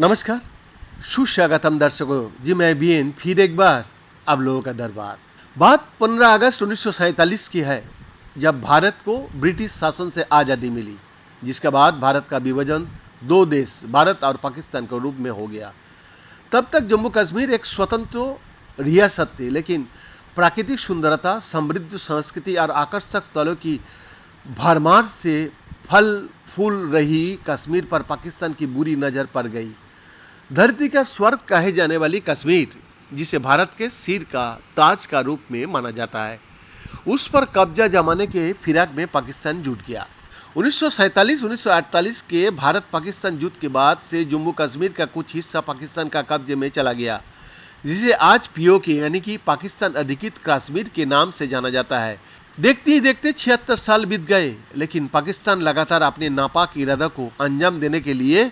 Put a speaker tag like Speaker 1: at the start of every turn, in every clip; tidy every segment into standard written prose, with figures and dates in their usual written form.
Speaker 1: नमस्कार, सुस्वागतम दर्शकों जी। मैं बीएन फिर एक बार आप लोगों का दरबार। बात 15 अगस्त 1947 की है, जब भारत को ब्रिटिश शासन से आज़ादी मिली, जिसके बाद भारत का विभाजन दो देश भारत और पाकिस्तान के रूप में हो गया। तब तक जम्मू कश्मीर एक स्वतंत्र रियासत थी, लेकिन प्राकृतिक सुंदरता, समृद्ध संस्कृति और आकर्षक स्थलों की भरमार से फल फूल रही कश्मीर पर पाकिस्तान की बुरी नज़र पड़ गई। धरती का स्वर्ग कहे जाने वाली कश्मीर, जिसे भारत के सिर का ताज का रूप में माना जाता है, उस पर कब्जा जमाने के फिराक में पाकिस्तान जुट गया। 1947-1948 के भारत पाकिस्तान युद्ध के बाद से जम्मू कश्मीर का कुछ हिस्सा पाकिस्तान का कब्जे में चला गया, जिसे आज पीओके यानी कि पाकिस्तान अधिकृत कश्मीर के नाम से जाना जाता है। देखते ही देखते 76 साल बीत गए, लेकिन पाकिस्तान लगातार अपने नापाक इरादा को अंजाम देने के लिए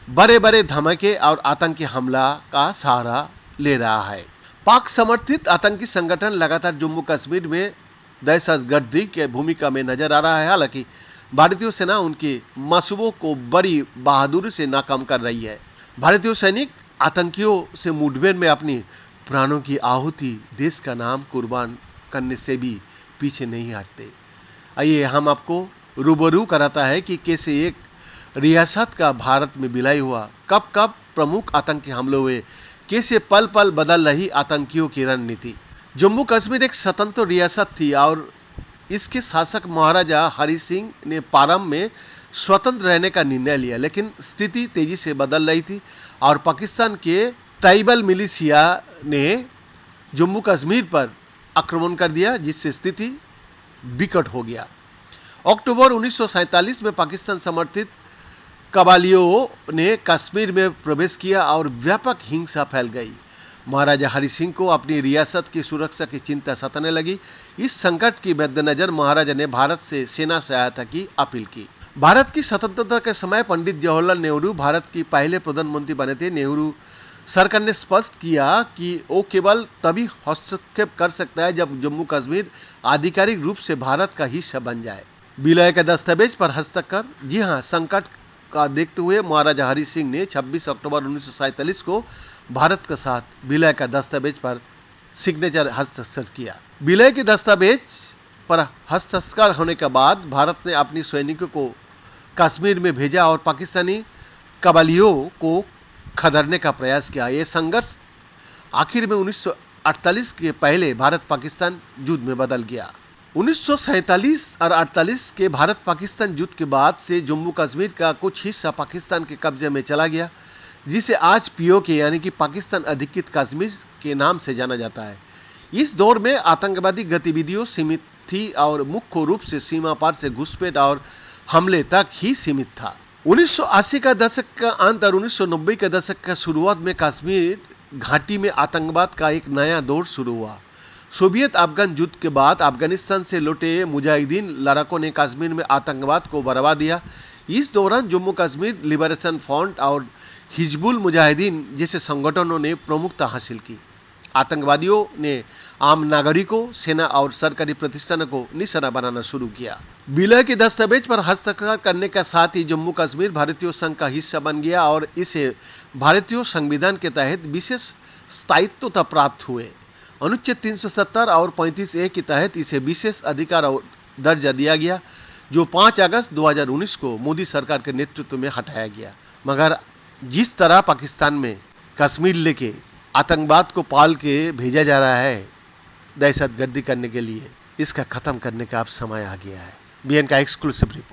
Speaker 1: बड़े बड़े धमाके और आतंकी हमला का सहारा ले रहा है। पाक समर्थित आतंकी संगठन लगातार जम्मू कश्मीर में दहशतगर्दी के भूमिका में नजर आ रहा है। हालांकि भारतीय सेना उनके मंसूबों को बड़ी बहादुरी से नाकाम कर रही है। भारतीय सैनिक आतंकियों से मुठभेड़ में अपनी प्राणों की आहुति देश का नाम कुर्बान करने से भी पीछे नहीं हटते। आइए हम आपको रूबरू कराता है कि कैसे एक रियासत का भारत में विलय हुआ, कब कब प्रमुख आतंकी हमले हुए, कैसे पल पल बदल रही आतंकियों की रणनीति। जम्मू कश्मीर एक स्वतंत्र रियासत थी और इसके शासक महाराजा हरि सिंह ने प्रारंभ में स्वतंत्र रहने का निर्णय लिया, लेकिन स्थिति तेजी से बदल रही थी और पाकिस्तान के ट्राइबल मिलिशिया ने जम्मू कश्मीर पर आक्रमण कर दिया, जिससे स्थिति विकट हो गया। अक्टूबर 1947 में पाकिस्तान समर्थित कबालियों ने कश्मीर में प्रवेश किया और व्यापक हिंसा फैल गई। महाराजा हरि सिंह को अपनी रियासत की सुरक्षा की चिंता सताने लगी। इस संकट के मद्देनजर महाराजा ने भारत से सेना सहायता की अपील की। भारत की स्वतंत्रता के समय पंडित जवाहरलाल नेहरू भारत के पहले प्रधानमंत्री बने थे। नेहरू सरकार ने स्पष्ट किया कि वो केवल तभी हस्तक्षेप कर सकता है जब जम्मू कश्मीर आधिकारिक रूप से भारत का हिस्सा बन जाए। विलय के दस्तावेज पर हस्ताक्षर। जी हाँ, संकट का देखते हुए महाराजा हरि सिंह ने 26 अक्टूबर 1947 को भारत के साथ विलय का दस्तावेज पर सिग्नेचर हस्ताक्षर किया। विलय के दस्तावेज पर हस्ताक्षर होने के बाद भारत ने अपनी सैनिकों को कश्मीर में भेजा और पाकिस्तानी कबालियों को खदेड़ने का प्रयास किया। ये संघर्ष आखिर में 1948 के पहले भारत पाकिस्तान युद्ध में बदल गया। 1947 और 48 के भारत पाकिस्तान युद्ध के बाद से जम्मू कश्मीर का कुछ हिस्सा पाकिस्तान के कब्जे में चला गया, जिसे आज पीओके यानी कि पाकिस्तान अधिकृत कश्मीर के नाम से जाना जाता है। इस दौर में आतंकवादी गतिविधियों सीमित थी और मुख्य रूप से सीमा पार से घुसपैठ और हमले तक ही सीमित था। 1980 का दशक का अंत और 1990 के दशक का शुरुआत में कश्मीर घाटी में आतंकवाद का एक नया दौर शुरू हुआ। सोवियत अफगान युद्ध के बाद अफगानिस्तान से लौटे मुजाहिदीन लड़ाकों ने कश्मीर में आतंकवाद को बढ़ावा दिया। इस दौरान जम्मू कश्मीर लिबरेशन फ्रंट और हिजबुल मुजाहिदीन जैसे संगठनों ने प्रमुखता हासिल की। आतंकवादियों ने आम नागरिकों, सेना और सरकारी प्रतिष्ठानों को निशाना बनाना शुरू किया। विलय के दस्तावेज पर हस्ताक्षर करने के साथ ही जम्मू कश्मीर भारतीय संघ का हिस्सा बन गया और इसे भारतीय संविधान के तहत विशेष स्थायित्व प्राप्त हुए। अनुच्छेद 370 और 35A के तहत इसे विशेष अधिकार और दर्जा दिया गया, जो 5 अगस्त 2019 को मोदी सरकार के नेतृत्व में हटाया गया। मगर जिस तरह पाकिस्तान में कश्मीर लेके आतंकवाद को पाल के भेजा जा रहा है दहशतगर्दी करने के लिए, इसका खत्म करने का अब समय आ गया है। बीएन का एक्सक्लूसिव रिपोर्ट।